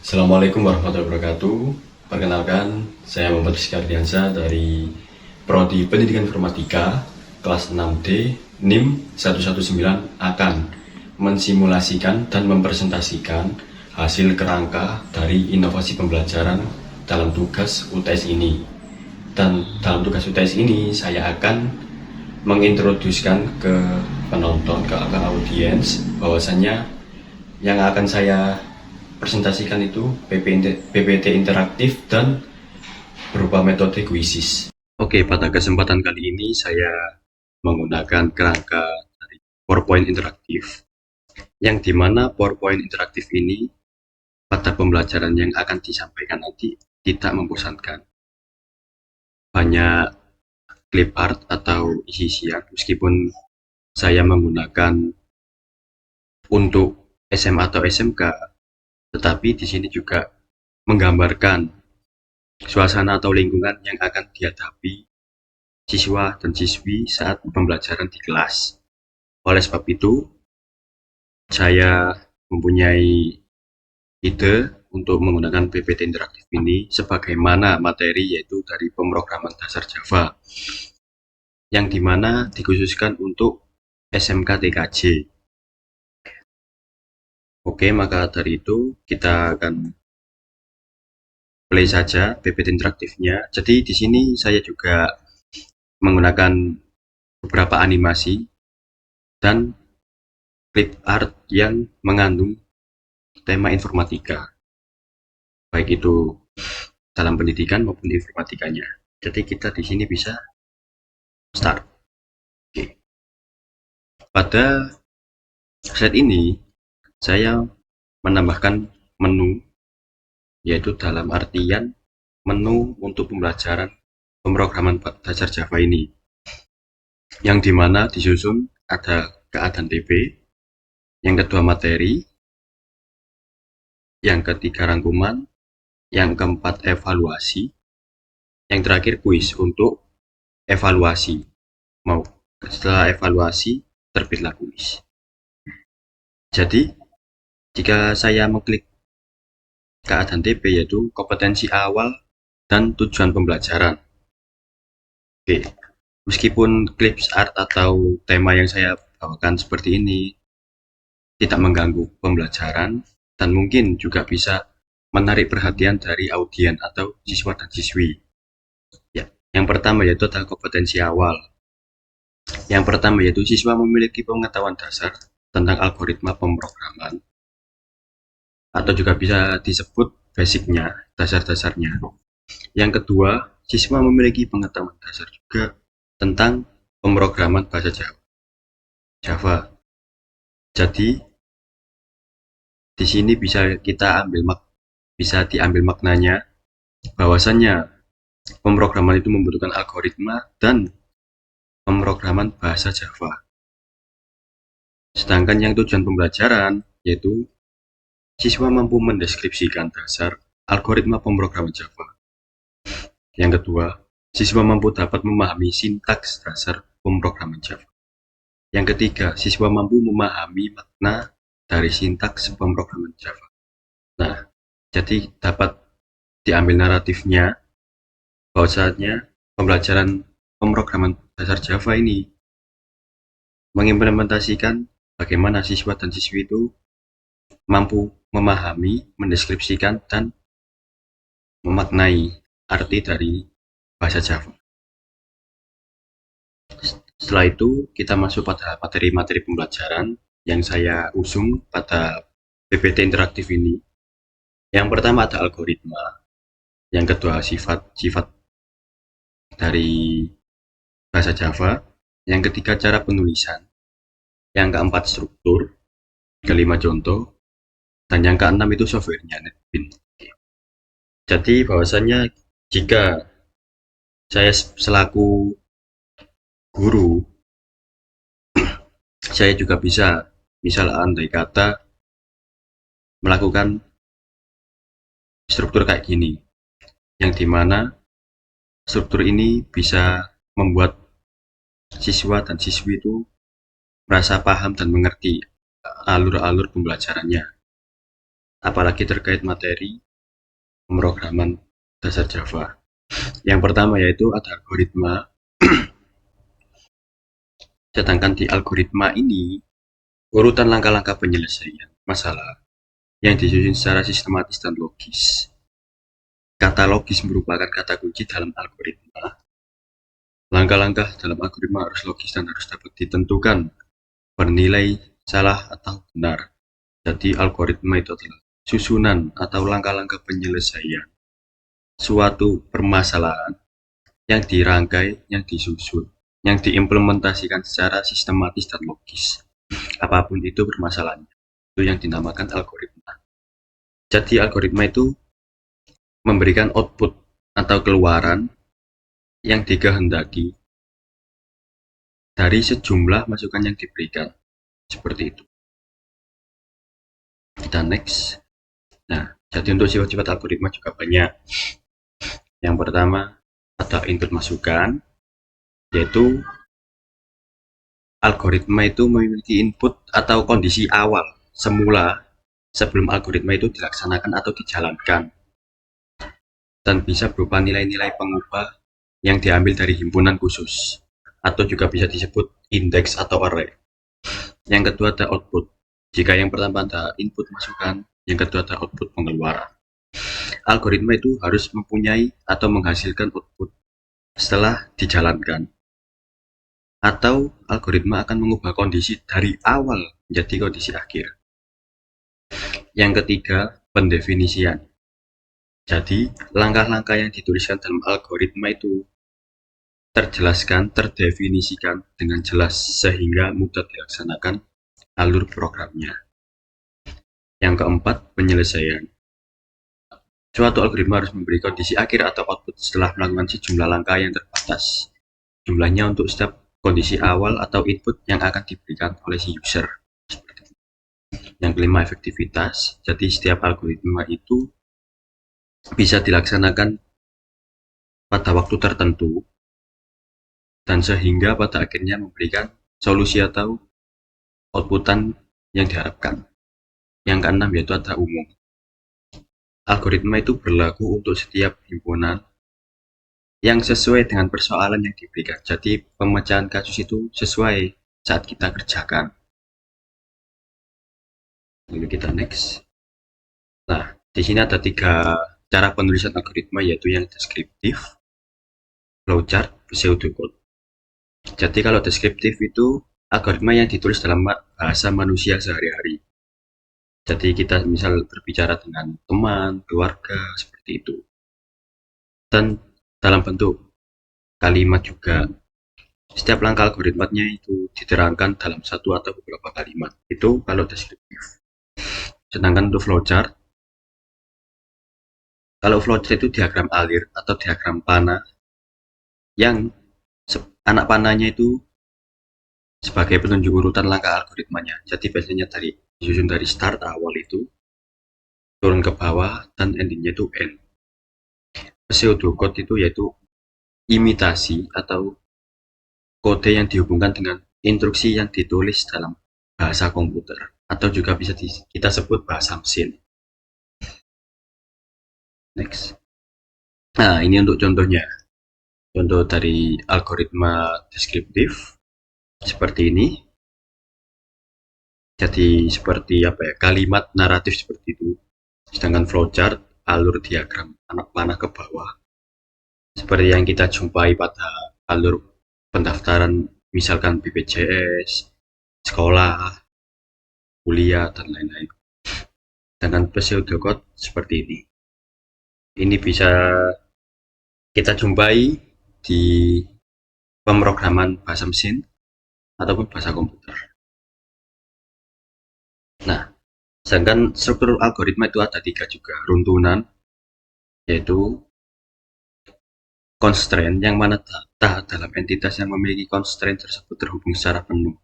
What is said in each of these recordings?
Assalamualaikum warahmatullahi wabarakatuh. Perkenalkan, saya Muhammad Rizky Ardiansyah dari Prodi Pendidikan Informatika kelas 6D NIM 119 akan mensimulasikan dan mempresentasikan hasil kerangka dari inovasi pembelajaran dalam tugas UTS ini. Dan dalam tugas UTS ini saya akan mengintroduksikan ke penonton, ke audiens bahwasanya yang akan saya presentasikan itu PPT interaktif dan berupa metode kuisis. Oke, pada kesempatan kali ini saya menggunakan kerangka dari PowerPoint interaktif, yang dimana PowerPoint interaktif ini pada pembelajaran yang akan disampaikan nanti tidak membosankan. Banyak clip art atau isi siang, meskipun saya menggunakan untuk SMA atau SMK, tetapi di sini juga menggambarkan suasana atau lingkungan yang akan dihadapi siswa dan siswi saat pembelajaran di kelas. Oleh sebab itu, saya mempunyai ide untuk menggunakan PPT interaktif ini sebagaimana materi, yaitu dari pemrograman dasar Java, yang dimana dikhususkan untuk SMK TKJ. Oke, maka dari itu kita akan play saja PPT interaktifnya. Jadi di sini saya juga menggunakan beberapa animasi dan clip art yang mengandung tema informatika, baik itu dalam pendidikan maupun informatikanya. Jadi kita di sini bisa start. Oke. Pada slide ini saya menambahkan menu, yaitu dalam artian menu untuk pembelajaran pemrograman dasar Java ini, yang dimana disusun ada keadaan TP, yang kedua materi, yang ketiga rangkuman, yang keempat evaluasi, yang terakhir kuis untuk evaluasi. Mau setelah evaluasi terbitlah kuis. Jadi jika saya mengklik keadaan TP, yaitu kompetensi awal dan tujuan pembelajaran. Oke, meskipun clips art atau tema yang saya bawakan seperti ini tidak mengganggu pembelajaran dan mungkin juga bisa menarik perhatian dari audien atau siswa dan siswi. Ya, yang pertama yaitu adalah kompetensi awal. Yang pertama yaitu siswa memiliki pengetahuan dasar tentang algoritma pemrograman, atau juga bisa disebut basicnya, dasar-dasarnya. Yang kedua, siswa memiliki pengetahuan dasar juga tentang pemrograman bahasa Java. Jadi di sini bisa diambil maknanya bahwasannya pemrograman itu membutuhkan algoritma dan pemrograman bahasa Java. Sedangkan yang tujuan pembelajaran yaitu siswa mampu mendeskripsikan dasar algoritma pemrograman Java. Yang kedua, siswa mampu dapat memahami sintaks dasar pemrograman Java. Yang ketiga, siswa mampu memahami makna dari sintaks pemrograman Java. Nah, jadi dapat diambil naratifnya bahwasanya pembelajaran pemrograman dasar Java ini mengimplementasikan bagaimana siswa dan siswi itu mampu memahami, mendeskripsikan, dan memaknai arti dari bahasa Java. Setelah itu kita masuk pada materi-materi pembelajaran yang saya usung pada PPT interaktif ini. Yang pertama ada algoritma, yang kedua sifat-sifat dari bahasa Java, yang ketiga cara penulisan, yang keempat struktur, kelima contoh, dan yang keenam itu softwarenya NetBeans. Jadi bahwasannya jika saya selaku guru, saya juga bisa, misal andai kata, melakukan struktur kayak gini, yang dimana struktur ini bisa membuat siswa dan siswi itu merasa paham dan mengerti alur-alur pembelajarannya. apalagi terkait materi pemrograman dasar Java. Yang pertama yaitu ada algoritma, sedangkan di algoritma ini urutan langkah-langkah penyelesaian masalah yang disusun secara sistematis dan logis. Kata logis merupakan kata kunci dalam algoritma. Langkah-langkah dalam algoritma harus logis dan harus dapat ditentukan bernilai salah atau benar. Jadi algoritma itu adalah susunan atau langkah-langkah penyelesaian suatu permasalahan yang dirangkai, yang disusun, yang diimplementasikan secara sistematis dan logis. Apapun itu permasalahannya, itu yang dinamakan algoritma. Jadi algoritma itu memberikan output atau keluaran yang dikehendaki dari sejumlah masukan yang diberikan. Seperti itu. Kita next. Nah, jadi untuk sifat-sifat algoritma juga banyak. Yang pertama ada input masukan, yaitu algoritma itu memiliki input atau kondisi awal semula sebelum algoritma itu dilaksanakan atau dijalankan, dan bisa berupa nilai-nilai pengubah yang diambil dari himpunan khusus, atau juga bisa disebut indeks atau array. Yang kedua ada output. Jika yang pertama ada input masukan, yang kedua ada output pengeluaran. Algoritma itu harus mempunyai atau menghasilkan output setelah dijalankan, atau algoritma akan mengubah kondisi dari awal menjadi kondisi akhir. Yang ketiga, pendefinisian. Jadi, langkah-langkah yang dituliskan dalam algoritma itu terjelaskan, terdefinisikan dengan jelas sehingga mudah dilaksanakan alur programnya. Yang keempat, penyelesaian. Suatu algoritma harus memberi kondisi akhir atau output setelah melakukan sejumlah langkah yang terbatas. Jumlahnya untuk setiap kondisi awal atau input yang akan diberikan oleh si user. Yang kelima, efektivitas. Jadi setiap algoritma itu bisa dilaksanakan pada waktu tertentu dan sehingga pada akhirnya memberikan solusi atau outputan yang diharapkan. Yang keenam yaitu ada umum. Algoritma itu berlaku untuk setiap himpunan yang sesuai dengan persoalan yang diberikan. Jadi pemecahan kasus itu sesuai saat kita kerjakan. Lalu kita next. Nah, di sini ada 3 cara penulisan algoritma, yaitu yang deskriptif, flowchart, pseudocode. Jadi kalau deskriptif itu algoritma yang ditulis dalam bahasa manusia sehari-hari. Jadi kita misal berbicara dengan teman, keluarga, seperti itu. Dan dalam bentuk kalimat juga. Setiap langkah algoritmanya itu diterangkan dalam satu atau beberapa kalimat. Itu kalau deskriptif. Sedangkan untuk flowchart, kalau flowchart itu diagram alir atau diagram panah yang anak panahnya itu sebagai penunjuk urutan langkah algoritmanya. Jadi biasanya disusun dari start awal itu turun ke bawah dan endingnya itu end. Pseudocode itu yaitu imitasi atau kode yang dihubungkan dengan instruksi yang ditulis dalam bahasa komputer, atau juga bisa kita sebut bahasa mesin. Next. Nah, ini untuk contohnya. Contoh dari algoritma deskriptif seperti ini. Jadi seperti kalimat naratif seperti itu. Sedangkan flowchart alur diagram anak panah ke bawah. Seperti yang kita jumpai pada alur pendaftaran misalkan BPJS, sekolah, kuliah, dan lain-lain. Sedangkan pseudocode seperti ini. Ini bisa kita jumpai di pemrograman bahasa mesin ataupun bahasa komputer. Nah, sedangkan struktur algoritma itu ada 3 juga. Runtunan, yaitu constraint, yang mana data dalam entitas yang memiliki constraint tersebut terhubung secara penuh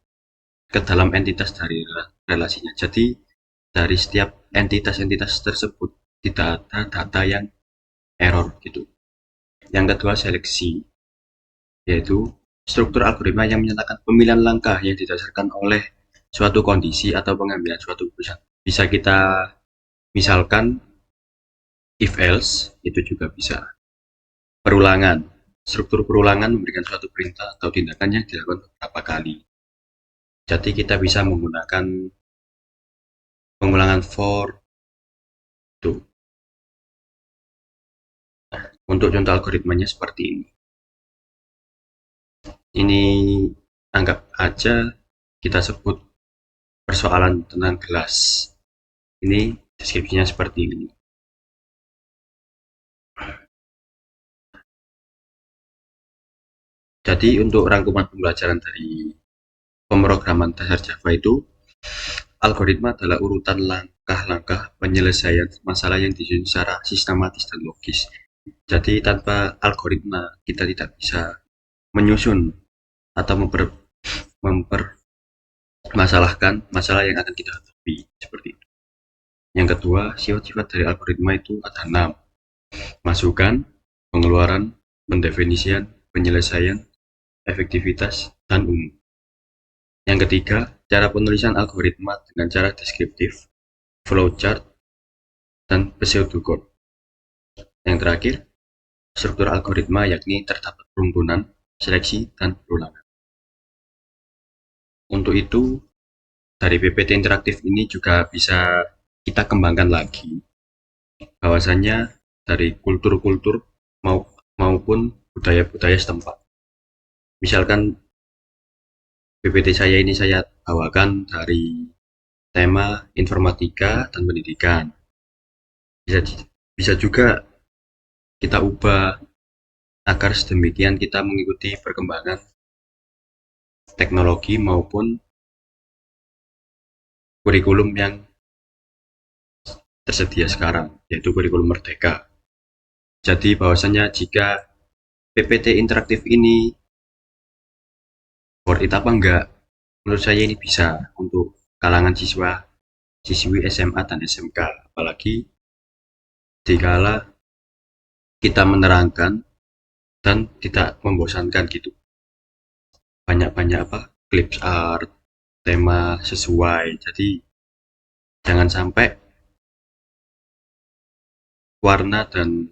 ke dalam entitas dari relasinya. Jadi, dari setiap entitas-entitas tersebut tidak ada data yang error gitu. Yang kedua, seleksi, yaitu struktur algoritma yang menyatakan pemilihan langkah yang didasarkan oleh suatu kondisi atau pengambilan suatu keputusan. Bisa kita Misalkan if else itu juga bisa. Perulangan. Struktur perulangan memberikan suatu perintah atau tindakan yang dilakukan beberapa kali. Jadi kita bisa menggunakan pengulangan for itu. Untuk contoh algoritmanya seperti ini. Ini anggap aja kita sebut persoalan tentang gelas. Ini deskripsinya seperti ini. Jadi untuk rangkuman pembelajaran dari pemrograman dasar Java itu, algoritma adalah urutan langkah-langkah penyelesaian masalah yang disusun secara sistematis dan logis. Jadi tanpa algoritma kita tidak bisa menyusun atau mempermasalahkan masalah yang akan kita hadapi seperti itu. Yang kedua, sifat-sifat dari algoritma itu ada 6. Masukan, pengeluaran, pendefinisian, penyelesaian, efektivitas, dan umum. Yang ketiga, cara penulisan algoritma dengan cara deskriptif, flowchart, dan pseudocode. Yang terakhir, struktur algoritma yakni terdapat perumpunan, seleksi, dan perulangan. Untuk itu, dari PPT interaktif ini juga bisa kita kembangkan lagi, bahwasannya dari kultur-kultur maupun budaya-budaya setempat. Misalkan PPT saya ini saya bawakan dari tema informatika dan pendidikan. Bisa juga kita ubah agar sedemikian kita mengikuti perkembangan teknologi maupun kurikulum yang tersedia sekarang, yaitu kurikulum Merdeka. Jadi bahwasanya jika PPT interaktif ini worth it apa enggak, menurut saya ini bisa untuk kalangan siswi SMA dan SMK, apalagi dikala kita menerangkan dan tidak membosankan gitu. Banyak-banyak clips art, tema sesuai. Jadi jangan sampai warna dan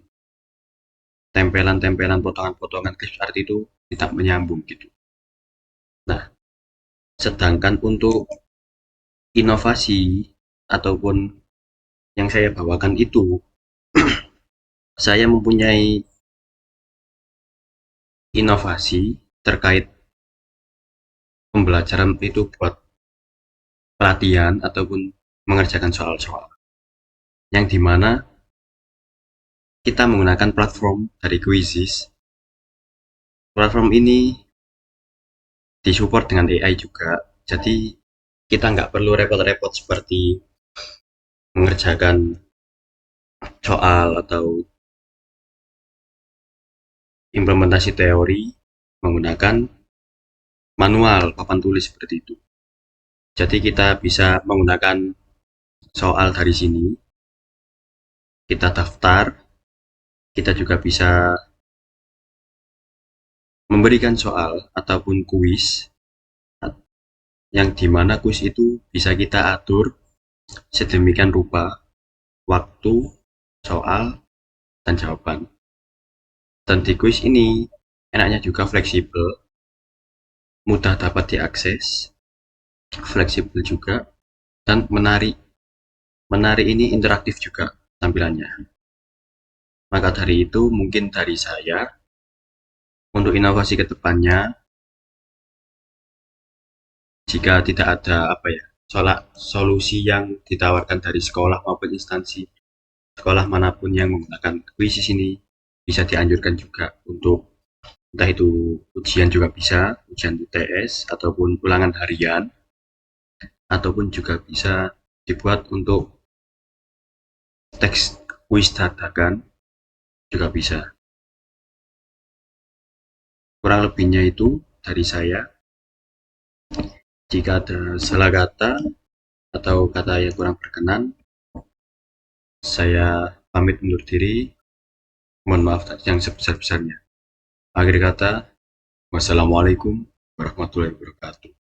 tempelan-tempelan potongan-potongan clips art itu tidak menyambung gitu. Nah, sedangkan untuk inovasi ataupun yang saya bawakan itu saya mempunyai inovasi terkait pembelajaran itu buat pelatihan ataupun mengerjakan soal-soal yang dimana kita menggunakan platform dari Quizzes. Platform ini disupport dengan AI juga, jadi kita nggak perlu repot-repot seperti mengerjakan soal atau implementasi teori menggunakan manual papan tulis seperti itu. Jadi kita bisa menggunakan soal dari sini, kita daftar, kita juga bisa memberikan soal ataupun kuis, yang dimana kuis itu bisa kita atur sedemikian rupa waktu, soal, dan jawaban. Dan di kuis ini enaknya juga fleksibel, mudah dapat diakses, fleksibel juga, dan menarik ini interaktif juga tampilannya. Maka dari itu mungkin dari saya untuk inovasi kedepannya, jika tidak ada solusi yang ditawarkan dari sekolah maupun instansi sekolah manapun yang menggunakan kuisis ini, bisa dianjurkan juga untuk entah itu ujian juga bisa, ujian UTS ataupun ulangan harian, ataupun juga bisa dibuat untuk teks kuis dadakan juga bisa. Kurang lebihnya itu dari saya. Jika ada salah kata atau kata yang kurang berkenan, saya pamit undur diri. Mohon maaf yang sebesar-besarnya. Akhir kata, wassalamualaikum warahmatullahi wabarakatuh.